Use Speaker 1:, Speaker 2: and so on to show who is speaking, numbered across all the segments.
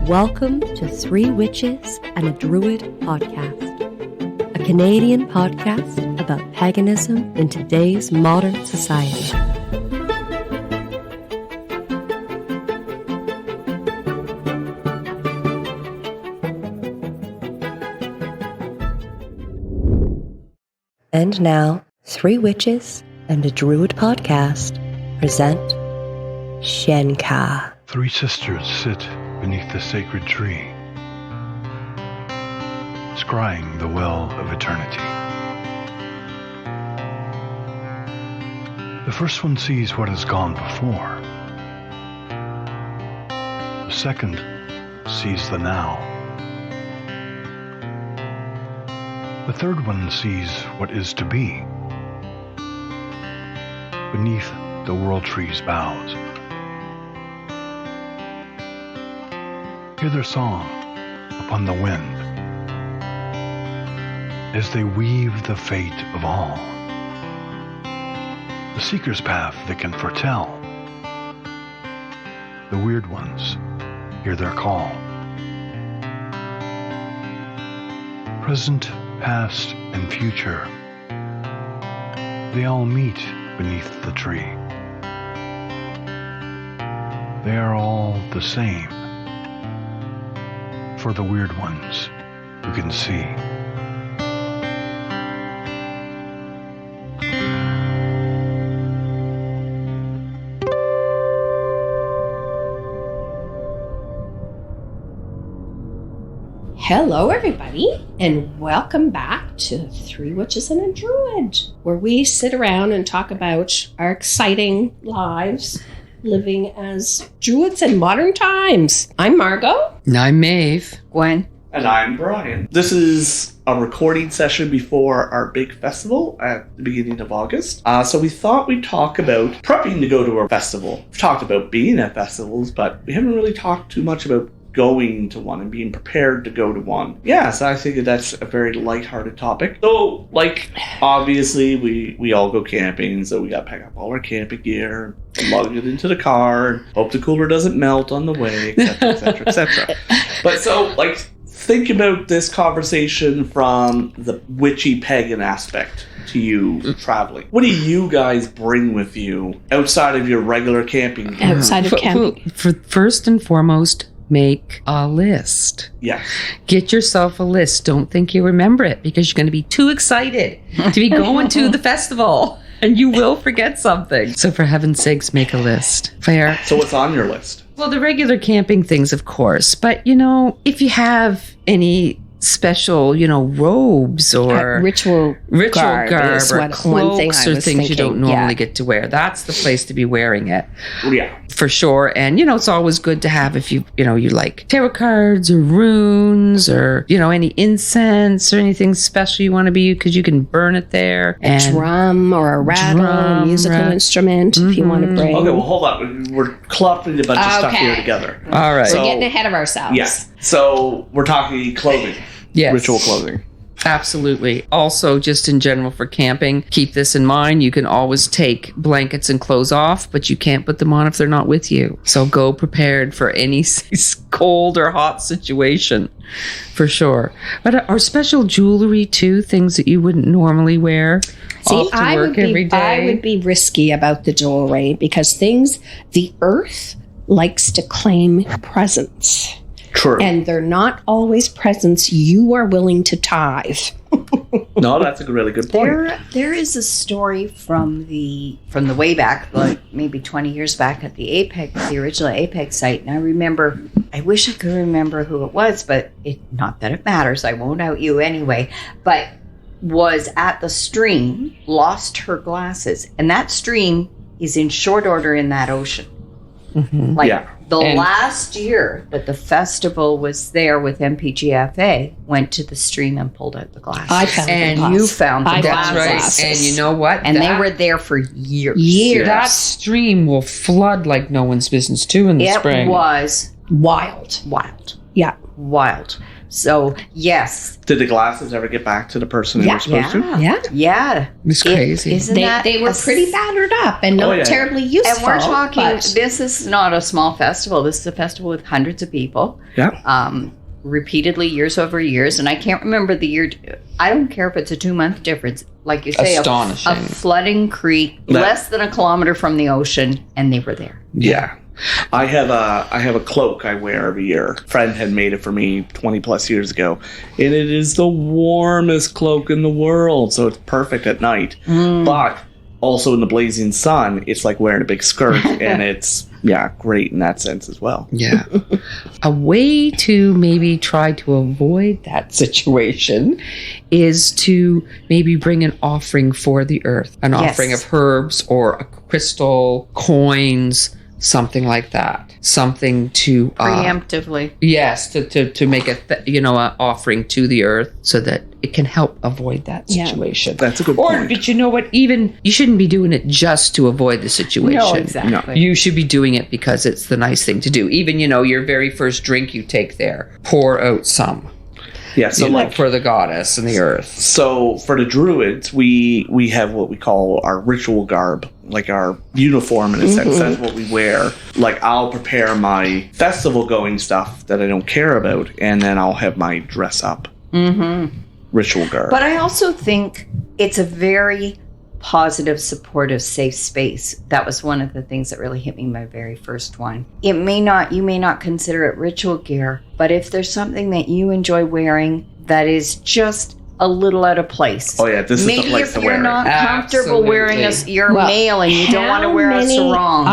Speaker 1: Welcome to Three Witches and a Druid podcast, a Canadian podcast about paganism in today's modern society. And now, Three Witches and a Druid podcast present Shenka.
Speaker 2: Three sisters sit beneath the sacred tree, scrying the well of eternity. The first one sees what has gone before. The second sees the now. The third one sees what is to be, beneath the world tree's boughs. Hear their song upon the wind as they weave the fate of all. The seeker's path that can foretell. The weird ones hear their call. Present, past, and future, they all meet beneath the tree. They are all the same, for the weird ones who can see.
Speaker 3: Hello, everybody, and welcome back to Three Witches and a Druid, where we sit around and talk about our exciting lives living as Druids in modern times. I'm Margot.
Speaker 4: And I'm Maeve.
Speaker 5: Gwen.
Speaker 6: And I'm Brian. This is a recording session before our big festival at the beginning of August. So we thought we'd talk about prepping to go to a festival. We've talked about being at festivals, but we haven't really talked too much about going to one and being prepared to go to one. Yeah, so I think that's a very lighthearted topic. So, obviously, we all go camping, so we got to pack up all our camping gear, lug it into the car, and hope the cooler doesn't melt on the way, etc., etc., etc. But so, think about this conversation from the witchy pagan aspect to you traveling. What do you guys bring with you outside of your regular camping gear?
Speaker 3: Outside of camping.
Speaker 4: First and foremost, make a list.
Speaker 6: Yes.
Speaker 4: Get yourself a list. Don't think you remember it because you're going to be too excited to be going to the festival and you will forget something. So for heaven's sakes, make a list. Fair.
Speaker 6: So what's on your list?
Speaker 4: Well, the regular camping things, of course. But, if you have any special, robes or
Speaker 3: ritual garb
Speaker 4: or cloaks or things you don't normally get to wear. That's the place to be wearing it.
Speaker 6: Yeah.
Speaker 4: For sure. And, it's always good to have if you like tarot cards or runes or, any incense or anything special you want to be, because you can burn it there.
Speaker 3: A drum or a rattle, a musical instrument if you want to bring.
Speaker 6: Okay, well, hold on. We're clumping a bunch of stuff here together.
Speaker 4: All right.
Speaker 3: We're getting ahead of ourselves.
Speaker 6: Yes. So we're talking clothing.
Speaker 4: Yes.
Speaker 6: Ritual clothing.
Speaker 4: Absolutely. Also, just in general for camping, keep this in mind. You can always take blankets and clothes off, but you can't put them on if they're not with you. So go prepared for any cold or hot situation, for sure. But our special jewelry too, things that you wouldn't normally wear.
Speaker 3: See, I would be risky about the jewelry because the earth likes to claim presents.
Speaker 6: True.
Speaker 3: And they're not always presents you are willing to tithe.
Speaker 6: No, that's a really good point.
Speaker 5: There is a story from the way back, maybe 20 years back at the Apex, the original Apex site. And I wish I could remember who it was, but not that it matters. I won't out you anyway. But was at the stream, lost her glasses. And that stream is in short order in that ocean.
Speaker 4: Mm-hmm.
Speaker 5: Last year that the festival was there with MPGFA, went to the stream and pulled out the glasses.
Speaker 3: I found
Speaker 5: and you found the
Speaker 4: That's
Speaker 5: glasses.
Speaker 4: right. And you know what?
Speaker 5: And they were there for years.
Speaker 4: That stream will flood like no one's business too in the spring.
Speaker 3: It was wild.
Speaker 5: Wild.
Speaker 3: Yeah.
Speaker 5: Wild. So, yes.
Speaker 6: Did the glasses ever get back to the person they were supposed to?
Speaker 3: Yeah.
Speaker 5: Yeah.
Speaker 4: It's crazy.
Speaker 5: Isn't that
Speaker 3: They were pretty battered up and not terribly useful.
Speaker 5: And we're talking,
Speaker 3: but-
Speaker 5: this is not a small festival. This is a festival with hundreds of people.
Speaker 6: Yeah.
Speaker 5: Repeatedly, years over years. And I can't remember the year. I don't care if it's a 2-month difference. Like you say,
Speaker 4: Astonishing.
Speaker 5: a flooding creek, less than a kilometer from the ocean, and they were there.
Speaker 6: Yeah. I have a cloak I wear every year. A friend had made it for me 20 plus years ago. And it is the warmest cloak in the world. So it's perfect at night. But also in the blazing sun, it's like wearing a big skirt. And it's, great in that sense as well.
Speaker 4: Yeah. A way to maybe try to avoid that situation is to maybe bring an offering for the earth, an offering of herbs or a crystal, coins, something like that. Something to
Speaker 5: Preemptively.
Speaker 4: Yes, to make an offering to the earth so that it can help avoid that situation.
Speaker 6: That's a good
Speaker 4: Or,
Speaker 6: point.
Speaker 4: but you know what? Even you shouldn't be doing it just to avoid the situation.
Speaker 5: No, exactly.
Speaker 4: You should be doing it because it's the nice thing to do. Even, your very first drink you take there, pour out some.
Speaker 6: Yeah, so
Speaker 4: for the goddess and the earth.
Speaker 6: So for the Druids, we have what we call our ritual garb, like our uniform in a sense. That's what we wear. Like I'll prepare my festival going stuff that I don't care about, and then I'll have my dress up ritual garb.
Speaker 5: But I also think it's a very positive, supportive, safe space. That was one of the things that really hit me my very first one. You may not consider it ritual gear, but if there's something that you enjoy wearing that is just a little out of place.
Speaker 6: Oh yeah, this is the place to wear
Speaker 5: Maybe if you're not comfortable wearing you're
Speaker 3: Well,
Speaker 5: male and you don't want to wear a sarong.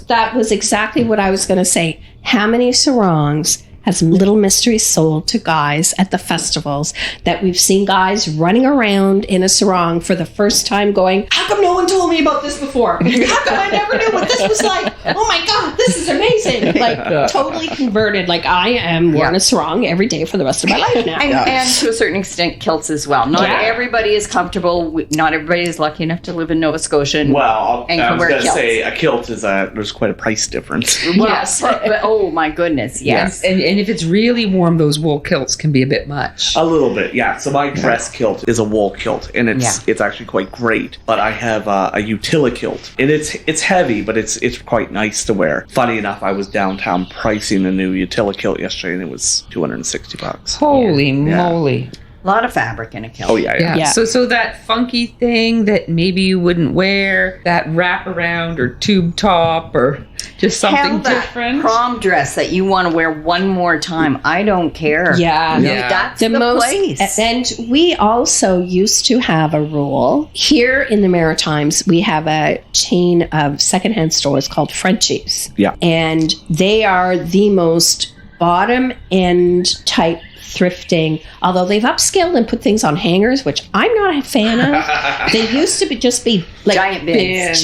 Speaker 3: That was exactly what I was going to say. How many sarongs has little mystery sold to guys at the festivals that we've seen guys running around in a sarong for the first time going, how come no one told me about this before? How come I never knew what this was like? Oh my God, this is amazing. Like totally converted. Like I am wearing a sarong every day for the rest of my life now.
Speaker 5: And to a certain extent, kilts as well. Not everybody is comfortable. Not everybody is lucky enough to live in Nova Scotia.
Speaker 6: Well,
Speaker 5: and
Speaker 6: I was
Speaker 5: wear
Speaker 6: going to
Speaker 5: kilts.
Speaker 6: say a kilt is there's quite a price difference.
Speaker 5: Yes. But, oh my goodness, yes.
Speaker 4: And if it's really warm, those wool kilts can be a bit much.
Speaker 6: A little bit, yeah. So my dress kilt is a wool kilt, and it's actually quite great. But I have a utila kilt, and it's heavy, but it's quite nice to wear. Funny enough, I was downtown pricing a new utila kilt yesterday, and it was $260.
Speaker 4: Holy moly.
Speaker 5: A lot of fabric in a kilt.
Speaker 6: Oh yeah.
Speaker 4: Yeah. So that funky thing that maybe you wouldn't wear, that wraparound or tube top or just something
Speaker 5: Hell, that
Speaker 4: different.
Speaker 5: prom dress that you want to wear one more time. I don't care.
Speaker 3: Yeah.
Speaker 5: That's the place.
Speaker 3: And we also used to have a rule here in the Maritimes. We have a chain of secondhand stores called Frenchies.
Speaker 6: Yeah.
Speaker 3: And they are the most bottom end type thrifting, although they've upscaled and put things on hangers, which I'm not a fan of. They used to just be like
Speaker 5: giant bins.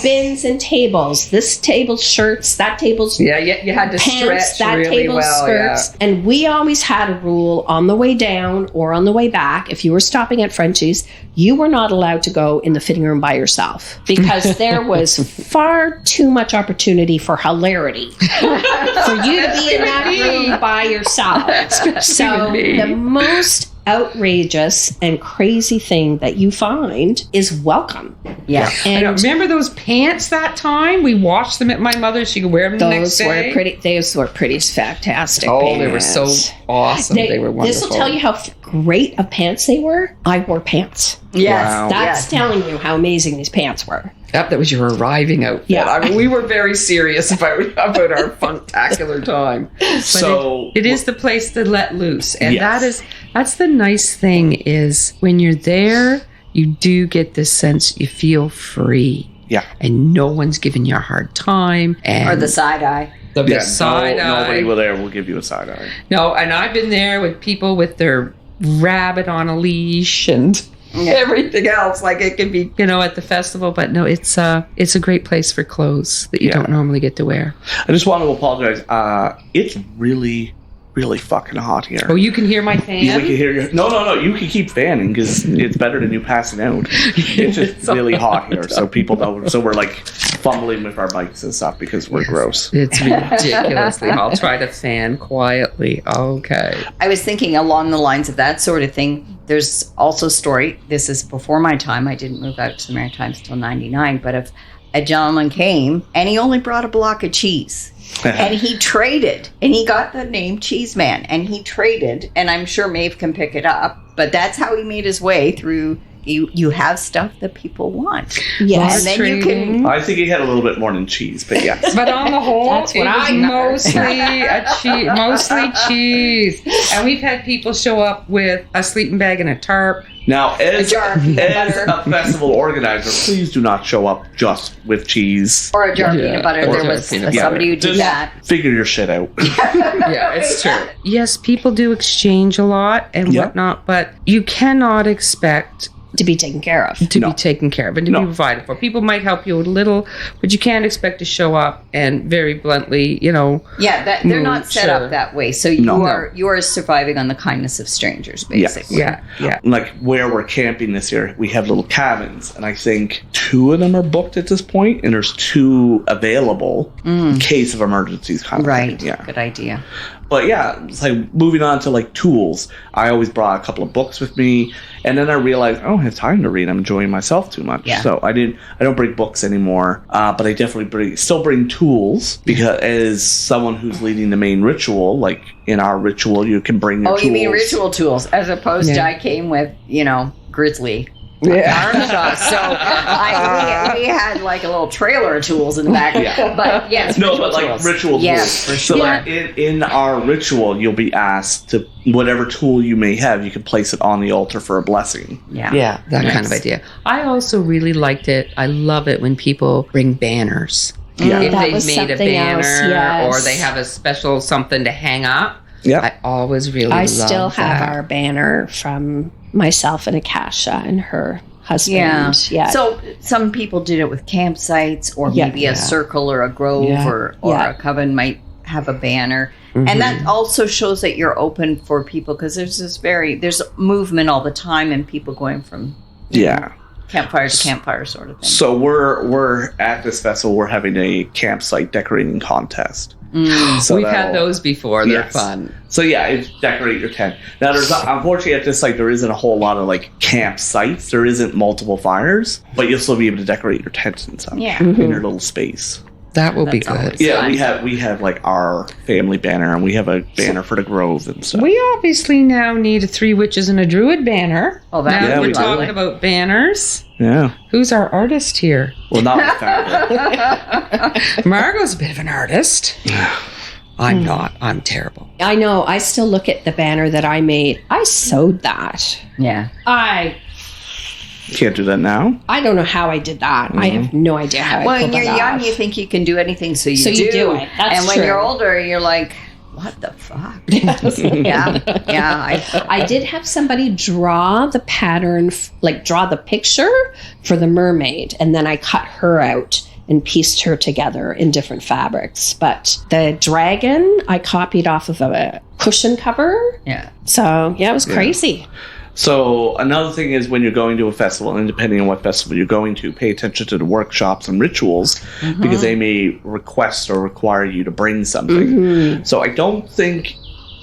Speaker 3: Bins and tables. This table's shirts, that table's
Speaker 4: you had to
Speaker 3: pants,
Speaker 4: stretch
Speaker 3: that
Speaker 4: really
Speaker 3: table's
Speaker 4: well.
Speaker 3: skirts. And we always had a rule on the way down or on the way back. If you were stopping at Frenchie's, you were not allowed to go in the fitting room by yourself because there was far too much opportunity for hilarity for you to be in that room by yourself. So the most outrageous and crazy thing that you find is welcome.
Speaker 5: Yeah.
Speaker 3: And
Speaker 4: remember those pants that time? We washed them at my mother's. She could wear them the next day.
Speaker 3: Those were pretty fantastic.
Speaker 4: Oh,
Speaker 3: pants.
Speaker 4: they were so awesome. They were wonderful.
Speaker 3: This will tell you how great of pants they were. I wore pants.
Speaker 5: Yes.
Speaker 6: Wow.
Speaker 3: That's telling you how amazing these pants were.
Speaker 4: Yep, that was your arriving outfit.
Speaker 3: Yeah.
Speaker 4: I mean, we were very serious about our funtacular time. But
Speaker 6: So
Speaker 4: it is the place to let loose. And
Speaker 6: Yes.
Speaker 4: that's the nice thing is when you're there, you do get this sense you feel free.
Speaker 6: Yeah.
Speaker 4: And no one's giving you a hard time. And
Speaker 5: Or the side eye.
Speaker 4: the side eye.
Speaker 6: Nobody will give you a side eye.
Speaker 4: No, and I've been there with people with their rabbit on a leash and everything else. Like it can be, at the festival. But no, it's a great place for clothes that you don't normally get to wear.
Speaker 6: I just want to apologize. It's really really fucking hot here.
Speaker 4: Oh, you can hear my fan?
Speaker 6: We can hear you. No. You can keep fanning because it's better than you passing out. It's just really hot here, so people don't. So we're like fumbling with our bikes and stuff because we're gross.
Speaker 4: It's ridiculously hot. I'll try to fan quietly. Okay.
Speaker 5: I was thinking along the lines of that sort of thing. There's also a story. This is before my time. I didn't move out to the Maritimes till 99. But if a gentleman came and he only brought a block of cheese. And he traded, and he got the name Cheese Man, and he traded, and I'm sure Maeve can pick it up, but that's how he made his way through. You have stuff that people want.
Speaker 3: Yes.
Speaker 5: And then you can.
Speaker 6: I think he had a little bit more than cheese, but yes.
Speaker 4: But on the whole,
Speaker 3: That's what
Speaker 4: it was
Speaker 3: I
Speaker 4: mostly cheese. And we've had people show up with a sleeping bag and a tarp.
Speaker 6: Now, as
Speaker 5: A jar of peanut butter.
Speaker 6: a festival organizer, please do not show up just with cheese.
Speaker 5: Or a jar of peanut butter.
Speaker 4: or
Speaker 5: There
Speaker 4: jar
Speaker 5: was
Speaker 4: of peanut
Speaker 5: somebody who
Speaker 6: butter.
Speaker 5: did
Speaker 6: Just
Speaker 5: that.
Speaker 6: Figure your shit out.
Speaker 4: Yeah, it's true. Yes, people do exchange a lot and
Speaker 6: Yeah.
Speaker 4: whatnot, but you cannot expect
Speaker 3: To be taken care of.
Speaker 4: to
Speaker 6: No.
Speaker 4: be taken care of and to
Speaker 6: No.
Speaker 4: be provided for. People might help you a little, but you can't expect to show up and very bluntly,
Speaker 5: Yeah, they're not set
Speaker 4: sure.
Speaker 5: up that way. So you
Speaker 6: No.
Speaker 5: are surviving on the kindness of strangers, basically.
Speaker 4: yeah.
Speaker 6: Like where we're camping this year, we have little cabins, and I think 2 of them are booked at this point, and there's 2 available in case of emergencies. Kind of
Speaker 5: Right.
Speaker 6: thing. Yeah.
Speaker 5: Good idea.
Speaker 6: But yeah, it's like moving on to like tools. I always brought a couple of books with me, and then I realized I don't have time to read. I'm enjoying myself too much,
Speaker 5: Yeah.
Speaker 6: so I don't bring books anymore. But I definitely still bring tools because as someone who's leading the main ritual, like in our ritual, you can bring your
Speaker 5: Oh,
Speaker 6: tools.
Speaker 5: you mean ritual tools, as opposed to
Speaker 4: Yeah.
Speaker 5: I came with, grizzly.
Speaker 4: Yeah.
Speaker 5: Armstrong. So we had like a little trailer of tools in the back.
Speaker 6: Yeah.
Speaker 5: But yes,
Speaker 6: No,
Speaker 5: ritual
Speaker 6: but like
Speaker 5: tools.
Speaker 6: ritual
Speaker 5: Yes,
Speaker 6: tools.
Speaker 5: for
Speaker 6: So
Speaker 5: sure.
Speaker 6: like in our ritual, you'll be asked to whatever tool you may have, you can place it on the altar for a blessing.
Speaker 5: Yeah.
Speaker 4: That kind of idea. I also really liked it. I love it when people bring banners.
Speaker 6: Yeah.
Speaker 4: If
Speaker 3: That
Speaker 4: they've
Speaker 3: was
Speaker 4: made a
Speaker 3: something
Speaker 4: banner
Speaker 3: else, yes.
Speaker 4: or they have a special something to hang up.
Speaker 6: Yeah.
Speaker 4: I always really
Speaker 3: I
Speaker 4: love
Speaker 3: still have
Speaker 4: that.
Speaker 3: our banner from myself and Akasha and her husband.
Speaker 5: Yeah. So some people did it with campsites, or
Speaker 3: Yeah.
Speaker 5: maybe a circle or a grove,
Speaker 3: Yeah.
Speaker 5: or
Speaker 3: Yeah.
Speaker 5: a coven might have a banner.
Speaker 4: Mm-hmm.
Speaker 5: And that also shows that you're open for people, because there's movement all the time, and people going from
Speaker 6: Yeah.
Speaker 5: campfire to campfire sort of thing.
Speaker 6: So we're at this festival. We're having a campsite decorating contest. So
Speaker 4: We've had
Speaker 6: that'll-
Speaker 4: those before. They're
Speaker 6: Yes.
Speaker 4: fun.
Speaker 6: So yeah, it's decorate your tent. Now there's unfortunately at this site there isn't a whole lot of like campsites. There isn't multiple fires, but you'll still be able to decorate your tent and stuff.
Speaker 5: Yeah.
Speaker 6: In your little space.
Speaker 4: That will be
Speaker 5: That's
Speaker 4: good.
Speaker 5: always
Speaker 6: Yeah,
Speaker 5: fun.
Speaker 6: we have like our family banner, and we have a banner for the grove and stuff.
Speaker 4: We obviously now need a 3 witches and a druid banner.
Speaker 5: Oh, that
Speaker 4: now
Speaker 6: would
Speaker 4: we're
Speaker 6: be
Speaker 4: talking
Speaker 5: lovely.
Speaker 4: about banners.
Speaker 6: Yeah.
Speaker 4: Who's our artist here?
Speaker 6: Well, not with that.
Speaker 4: Margot's a bit of an artist. I'm not. I'm terrible.
Speaker 3: I know. I still look at the banner that I made. I sewed that.
Speaker 5: Yeah.
Speaker 6: Can't do that now.
Speaker 3: I don't know how I did that. I have no idea how I
Speaker 5: Well,
Speaker 3: pulled
Speaker 5: when you're
Speaker 3: that
Speaker 5: young,
Speaker 3: off.
Speaker 5: you think you can do anything, so
Speaker 3: So you do it. That's
Speaker 5: and when
Speaker 3: true.
Speaker 5: you're older, you're like, what the fuck? Yeah.
Speaker 3: I did have somebody draw the pattern, draw the picture for the mermaid, and then I cut her out and pieced her together in different fabrics. But the dragon, I copied off of a cushion cover.
Speaker 5: Yeah.
Speaker 3: So, yeah, it was crazy.
Speaker 6: So another thing is when you're going to a festival, and depending on what festival you're going to, pay attention to the workshops and rituals because they may request or require you to bring something. So I don't think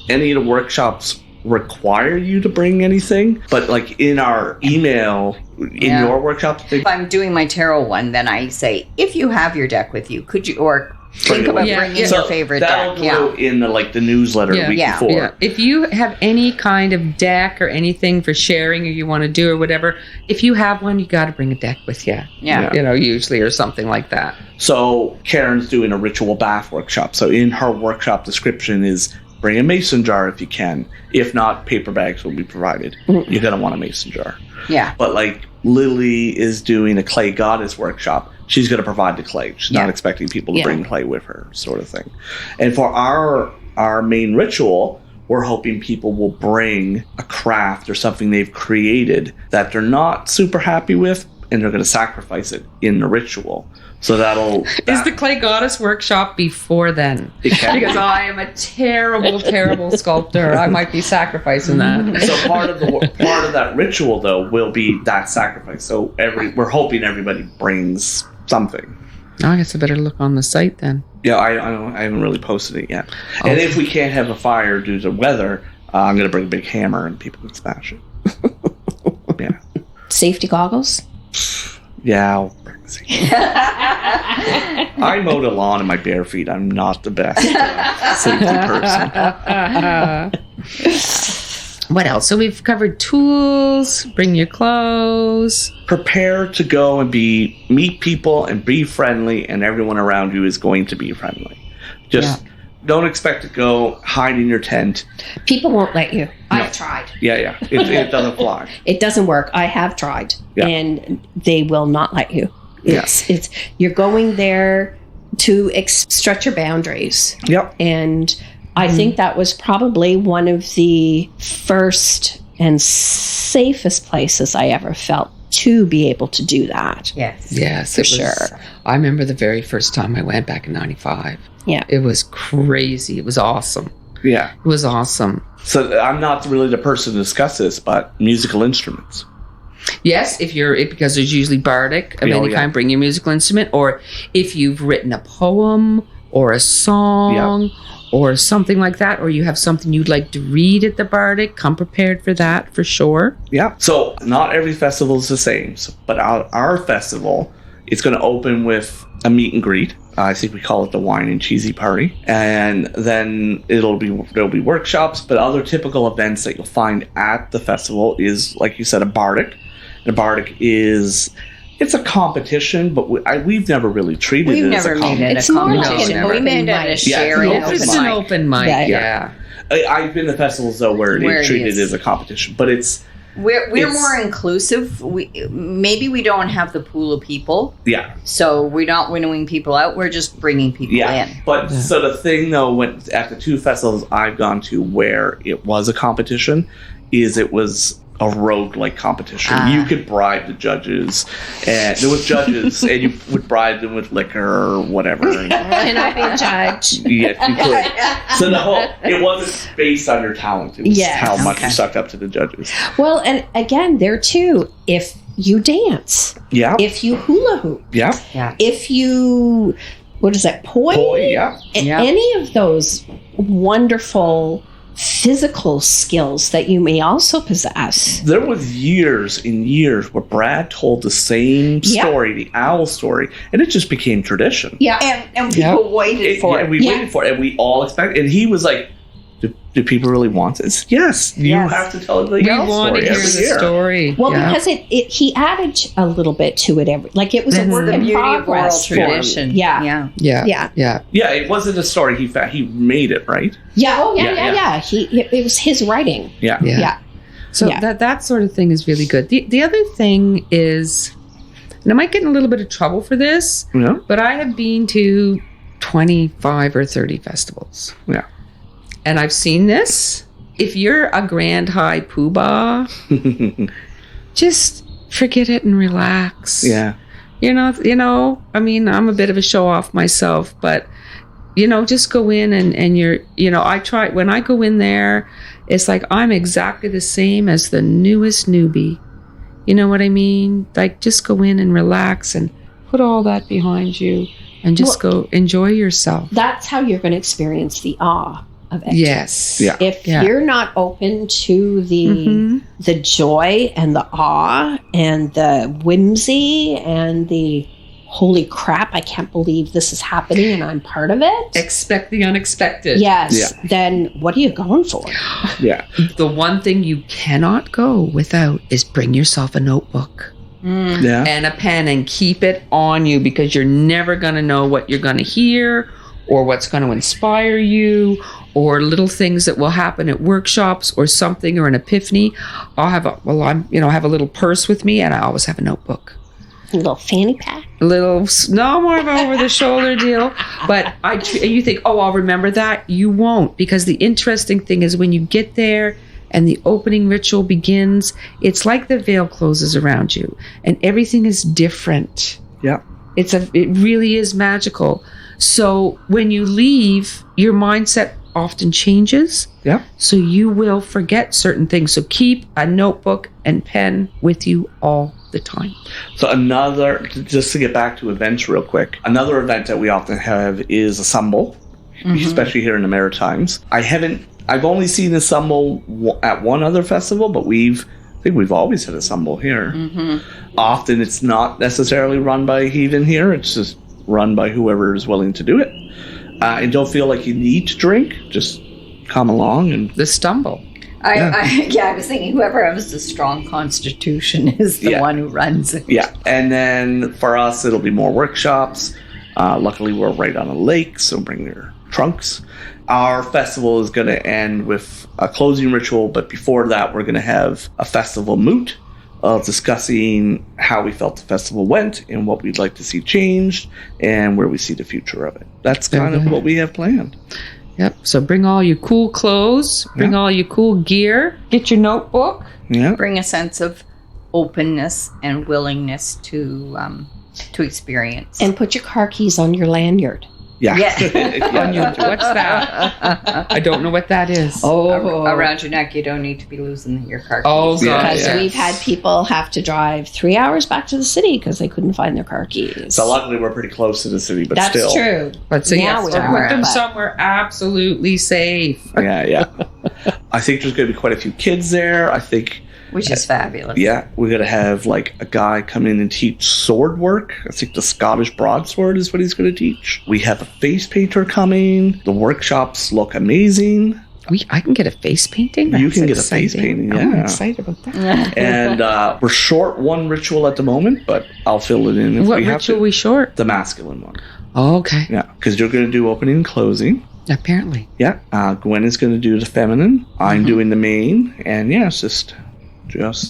Speaker 6: any of the workshops require you to bring anything, but like in our email, in
Speaker 5: Yeah.
Speaker 6: your workshop,
Speaker 5: If I'm doing my tarot one, then I say, if you have your deck with you, could you, or think about
Speaker 4: Yeah,
Speaker 5: bringing
Speaker 4: yeah.
Speaker 5: your favorite
Speaker 6: that'll
Speaker 5: deck?
Speaker 6: go
Speaker 5: Yeah.
Speaker 6: in the newsletter
Speaker 4: Yeah.
Speaker 6: week
Speaker 5: Yeah.
Speaker 6: before.
Speaker 4: Yeah. If you have any kind of deck or anything for sharing or you want to do or whatever, if you have one, you got to bring a deck with you.
Speaker 5: Yeah.
Speaker 4: Usually or something like that.
Speaker 6: So Karen's doing a ritual bath workshop. So in her workshop description is bring a mason jar if you can. If not, paper bags will be provided. You're going to want a mason jar.
Speaker 5: Yeah.
Speaker 6: But like Lily is doing a clay goddess workshop. She's going to provide the clay. She's not expecting people to
Speaker 3: Yeah.
Speaker 6: bring clay with her, sort of thing. And for our main ritual, we're hoping people will bring a craft or something they've created that they're not super happy with, and they're going to sacrifice it in the ritual. So that'll...
Speaker 4: Is the clay goddess workshop before then?
Speaker 6: It can be.
Speaker 4: Because I am a terrible, terrible sculptor. I might be sacrificing that.
Speaker 6: So part of that ritual though will be that sacrifice. So we're hoping everybody brings something.
Speaker 4: I guess I better look on the site then.
Speaker 6: Yeah, I haven't really posted it yet. And if we can't have a fire due to weather, I'm going to bring a big hammer and people can smash it. Yeah.
Speaker 3: Safety goggles?
Speaker 6: Yeah, I'll bring the safety. I mowed a lawn in my bare feet. I'm not the best safety person.
Speaker 4: What else? So we've covered tools, bring your clothes.
Speaker 6: Prepare to go and meet people and be friendly, and everyone around you is going to be friendly. Just don't expect to go hide in your tent.
Speaker 3: People won't let you.
Speaker 6: No.
Speaker 3: I've tried.
Speaker 6: Yeah. It doesn't fly.
Speaker 3: It doesn't work. I have tried, and they will not let you. It's you're going there to stretch your boundaries.
Speaker 6: Yep.
Speaker 3: And I think that was probably one of the first and safest places I ever felt to be able to do that.
Speaker 4: Yes,
Speaker 3: for sure.
Speaker 4: I remember the very first time I went back in 95.
Speaker 3: Yeah.
Speaker 4: It was crazy. It was awesome.
Speaker 6: Yeah.
Speaker 4: It was awesome.
Speaker 6: So I'm not really the person to discuss this, but musical instruments.
Speaker 4: Yes, because there's usually bardic of any kind, bring your musical instrument, or if you've written a poem or a song or something like that, or you have something you'd like to read at the bardic, come prepared for that for sure.
Speaker 6: Yeah. So not every festival is the same, but our festival is going to open with a meet and greet. I think we call it the wine and cheesy party, and then there'll be workshops. But other typical events that you'll find at the festival is, like you said, a bardic. And a bardic it's a competition, but we've never really treated it as a competition.
Speaker 3: It's more like
Speaker 5: We made it a sharing.
Speaker 4: It's an open mic. Yeah.
Speaker 6: I've been to festivals though where it's treated as a competition, but
Speaker 5: we're more inclusive. Maybe we don't have the pool of people.
Speaker 6: Yeah.
Speaker 5: So we're not winnowing people out. We're just bringing people in.
Speaker 6: But so the thing though, at the two festivals I've gone to where it was a competition, is it was a rogue-like competition. You could bribe the judges, and there was judges, and you would bribe them with liquor or whatever.
Speaker 3: And I'd be a judge.
Speaker 6: Yes, you could. So it wasn't based on your talent. It was how much you sucked up to the judges.
Speaker 3: Well, and again, there too, if you dance, if you hula hoop, if you, what is that, poi? Any of those wonderful physical skills that you may also possess.
Speaker 6: There was years and years where Brad told the same story, the owl story, and it just became tradition.
Speaker 5: Yeah, and people waited for it.
Speaker 6: And we waited for it, and we all expected. And he was like, "Do people really want this?" Yes, you have to tell the owl story every year.
Speaker 4: Story.
Speaker 3: Well, because he added a little bit to it it was a work in progress
Speaker 5: tradition.
Speaker 3: Yeah.
Speaker 6: It wasn't a story. He made it, right?
Speaker 3: Yeah. It was his writing.
Speaker 6: Yeah.
Speaker 4: So that sort of thing is really good. The other thing is, and I might get in a little bit of trouble for this, but I have been to 25 or 30 festivals.
Speaker 6: Yeah.
Speaker 4: And I've seen this. If you're a grand high poobah, just forget it and relax.
Speaker 6: Yeah.
Speaker 4: You know, I mean, I'm a bit of a show off myself, but just go in and you're, I try, when I go in there, it's like I'm exactly the same as the newest newbie. You know what I mean? Like, just go in and relax and put all that behind you and just go enjoy yourself.
Speaker 3: That's how you're going to experience the awe of it.
Speaker 4: Yes.
Speaker 6: Yeah.
Speaker 3: If you're not open to the joy and the awe and the whimsy and the holy crap, I can't believe this is happening and I'm part of it.
Speaker 4: Expect the unexpected.
Speaker 3: Yes. Yeah. Then what are you going for?
Speaker 6: Yeah.
Speaker 4: The one thing you cannot go without is bring yourself a notebook. And a pen and keep it on you, because you're never going to know what you're going to hear or what's going to inspire you, or little things that will happen at workshops or something, or an epiphany. I have a little purse with me, and I always have a notebook.
Speaker 3: A little fanny pack?
Speaker 4: No more of an over-the-shoulder deal. But you think, I'll remember that. You won't, because the interesting thing is when you get there and the opening ritual begins, it's like the veil closes around you, and everything is different.
Speaker 6: Yeah.
Speaker 4: It really is magical. So when you leave, your mindset often changes.
Speaker 6: Yeah.
Speaker 4: So you will forget certain things. So keep a notebook and pen with you all the time.
Speaker 6: So just to get back to events real quick, another event that we often have is a Sumble, especially here in the Maritimes. I've only seen a Sumble at one other festival, but I think we've always had a Sumble here. Often it's not necessarily run by a heathen here. It's just run by whoever is willing to do it. And don't feel like you need to drink. Just come along and
Speaker 4: The Stumble.
Speaker 5: I was thinking whoever has a strong constitution is the one who runs it.
Speaker 6: Yeah, and then for us, it'll be more workshops. Luckily, we're right on a lake, so bring your trunks. Our festival is going to end with a closing ritual, but before that, we're going to have a festival moot of discussing how we felt the festival went and what we'd like to see changed and where we see the future of it. That's kind of what we have planned.
Speaker 4: Yep. So bring all your cool clothes, bring all your cool gear, get your notebook.
Speaker 6: Yeah.
Speaker 5: Bring a sense of openness and willingness to experience.
Speaker 3: And put your car keys on your lanyard.
Speaker 6: Yeah.
Speaker 4: On your, what's that? I don't know what that is.
Speaker 5: Around your neck, you don't need to be losing your car keys.
Speaker 4: Oh, God.
Speaker 3: Because we've had people have to drive 3 hours back to the city because they couldn't find their car keys.
Speaker 6: So luckily, we're pretty close to the city, but
Speaker 3: That's
Speaker 6: still.
Speaker 3: true.
Speaker 4: But so
Speaker 3: Now
Speaker 4: yes,
Speaker 3: we
Speaker 4: so
Speaker 3: are,
Speaker 4: put them
Speaker 3: but-
Speaker 4: somewhere absolutely safe.
Speaker 6: Yeah. I think there's going to be quite a few kids there. I think.
Speaker 5: Which is fabulous.
Speaker 6: Yeah, we're going to have like a guy come in and teach sword work. I think the Scottish broadsword is what he's going to teach. We have a face painter coming. The workshops look amazing.
Speaker 4: I can get a face painting?
Speaker 6: You
Speaker 4: That's
Speaker 6: can get a face
Speaker 4: exciting.
Speaker 6: painting,
Speaker 4: I'm
Speaker 6: yeah.
Speaker 4: excited about that.
Speaker 6: And we're short one ritual at the moment, but I'll fill it in if
Speaker 4: What
Speaker 6: we have
Speaker 4: ritual
Speaker 6: to.
Speaker 4: are we short?
Speaker 6: The masculine one.
Speaker 4: Oh, okay.
Speaker 6: Yeah, because you're going to do opening and closing.
Speaker 4: Apparently.
Speaker 6: Yeah, Gwen is going to do the feminine. I'm doing the main. And yeah, it's just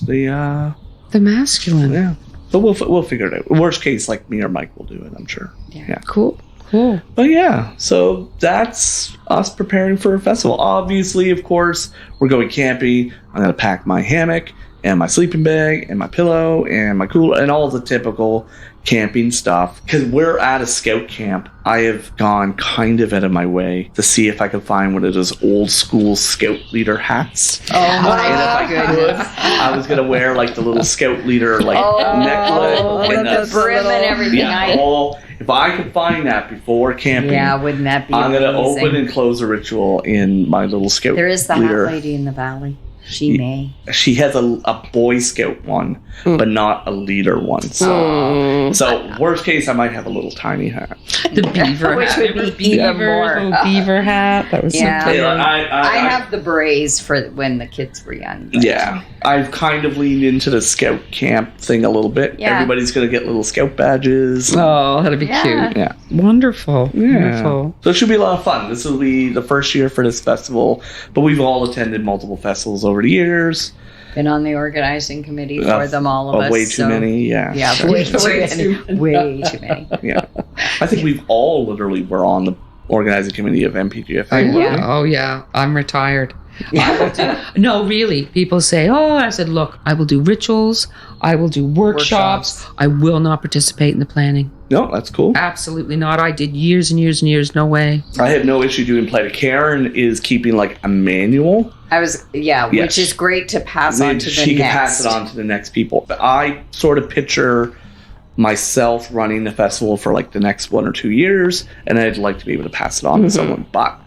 Speaker 6: the...
Speaker 4: The masculine.
Speaker 6: Yeah. But we'll figure it out. Worst case, like me or Mike will do it, I'm sure. Yeah.
Speaker 4: Cool.
Speaker 6: But yeah, so that's us preparing for a festival. Obviously, of course, we're going camping. I'm going to pack my hammock and my sleeping bag and my pillow and my cooler and all the typical camping stuff. Because we're at a scout camp, I have gone kind of out of my way to see if I can find one of those old school scout leader hats.
Speaker 5: Oh my
Speaker 6: And if I could, I was going to wear like the little scout leader necklace. And
Speaker 5: the brim and everything.
Speaker 6: Yeah, if I could find that before camping,
Speaker 5: Wouldn't that be
Speaker 6: I'm going to
Speaker 5: amazing?
Speaker 6: open and close a ritual in my little scout
Speaker 5: There is the
Speaker 6: leader.
Speaker 5: hat lady in the valley. She may.
Speaker 6: She has a Boy Scout one, but not a leader one. So worst case, I might have a little tiny hat.
Speaker 4: The beaver
Speaker 5: Which
Speaker 4: hat.
Speaker 5: would be
Speaker 4: Remember
Speaker 5: even
Speaker 4: Beaver,
Speaker 5: more.
Speaker 4: little beaver hat. That was
Speaker 5: Yeah.
Speaker 4: something.
Speaker 5: I have the berets for when the kids were young. but-
Speaker 6: Yeah, I've kind of leaned into the scout camp thing a little bit.
Speaker 5: Yeah.
Speaker 6: Everybody's going to get little scout badges.
Speaker 4: Oh, that'd be
Speaker 5: Yeah.
Speaker 4: cute.
Speaker 6: Yeah.
Speaker 4: Wonderful. Wonderful.
Speaker 6: So it should be a lot of fun. This will be the first year for this festival, but we've all attended multiple festivals over the years.
Speaker 5: Been on the organizing committee for them, all of us.
Speaker 6: Way too many, yeah.
Speaker 5: Yeah, way too many. Way too many.
Speaker 6: Yeah. I think we've all literally were on the organizing committee of MPGFA.
Speaker 5: Yeah.
Speaker 4: Oh, yeah. I'm retired. No, really. People say, I said, look, I will do rituals. I will do workshops. I will not participate in the planning.
Speaker 6: No, that's cool.
Speaker 4: Absolutely not. I did years and years and years. No way.
Speaker 6: I have no issue doing play. Karen is keeping like a manual.
Speaker 5: Yes.
Speaker 6: Which
Speaker 5: is great to pass on to the
Speaker 6: She
Speaker 5: next.
Speaker 6: can pass it on to the next people. But I sort of picture myself running the festival for like the next 1 or 2 years, and I'd like to be able to pass it on to someone. But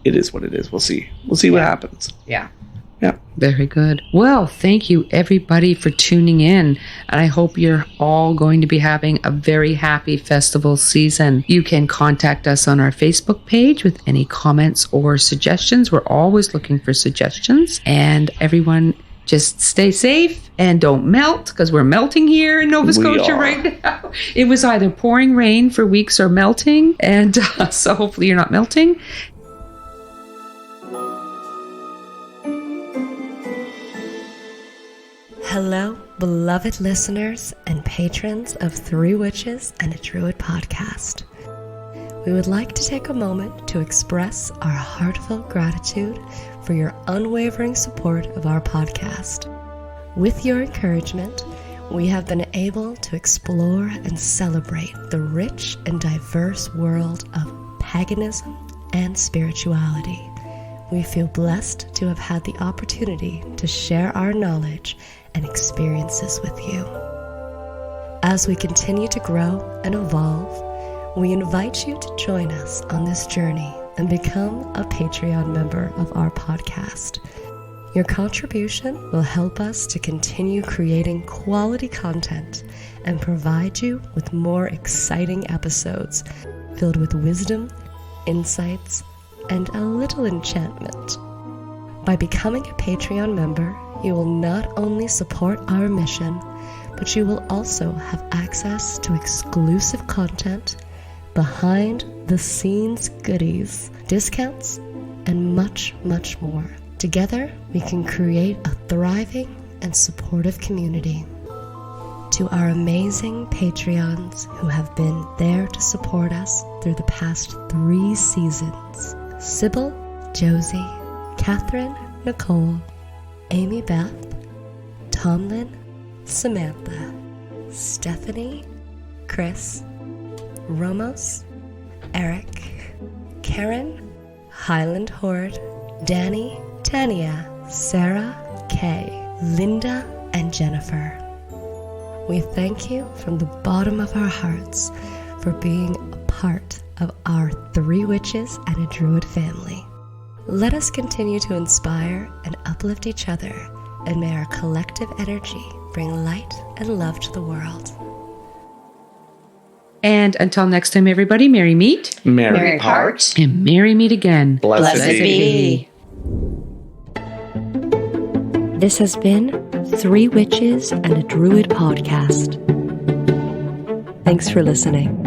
Speaker 6: it is what it is. We'll see. We'll see what happens.
Speaker 5: Yeah.
Speaker 6: Yeah.
Speaker 4: Very good. Well, thank you everybody for tuning in. And I hope you're all going to be having a very happy festival season. You can contact us on our Facebook page with any comments or suggestions. We're always looking for suggestions. And everyone just stay safe and don't melt, because we're melting here in Nova Scotia right now. It was either pouring rain for weeks or melting. And so hopefully you're not melting.
Speaker 1: Hello, beloved listeners and patrons of Three Witches and a Druid podcast. We would like to take a moment to express our heartfelt gratitude for your unwavering support of our podcast. With your encouragement, we have been able to explore and celebrate the rich and diverse world of paganism and spirituality. We feel blessed to have had the opportunity to share our knowledge and experiences with you. As we continue to grow and evolve, we invite you to join us on this journey and become a Patreon member of our podcast. Your contribution will help us to continue creating quality content and provide you with more exciting episodes filled with wisdom, insights, and a little enchantment. By becoming a Patreon member, you will not only support our mission, but you will also have access to exclusive content, behind the scenes goodies, discounts, and much, much more. Together, we can create a thriving and supportive community. To our amazing Patreons who have been there to support us through the past 3 seasons: Sybil, Josie, Catherine, Nicole, Amy Beth, Tomlin, Samantha, Stephanie, Chris, Ramos, Eric, Karen, Highland Horde, Danny, Tania, Sarah, Kay, Linda, and Jennifer. We thank you from the bottom of our hearts for being a part of our 3 Witches and a Druid family. Let us continue to inspire and uplift each other, and may our collective energy bring light and love to the world.
Speaker 4: And until next time, everybody, merry meet
Speaker 6: Merry part.
Speaker 4: and merry meet again.
Speaker 6: Blessed be.
Speaker 1: This has been 3 Witches and a Druid podcast. Thanks for listening.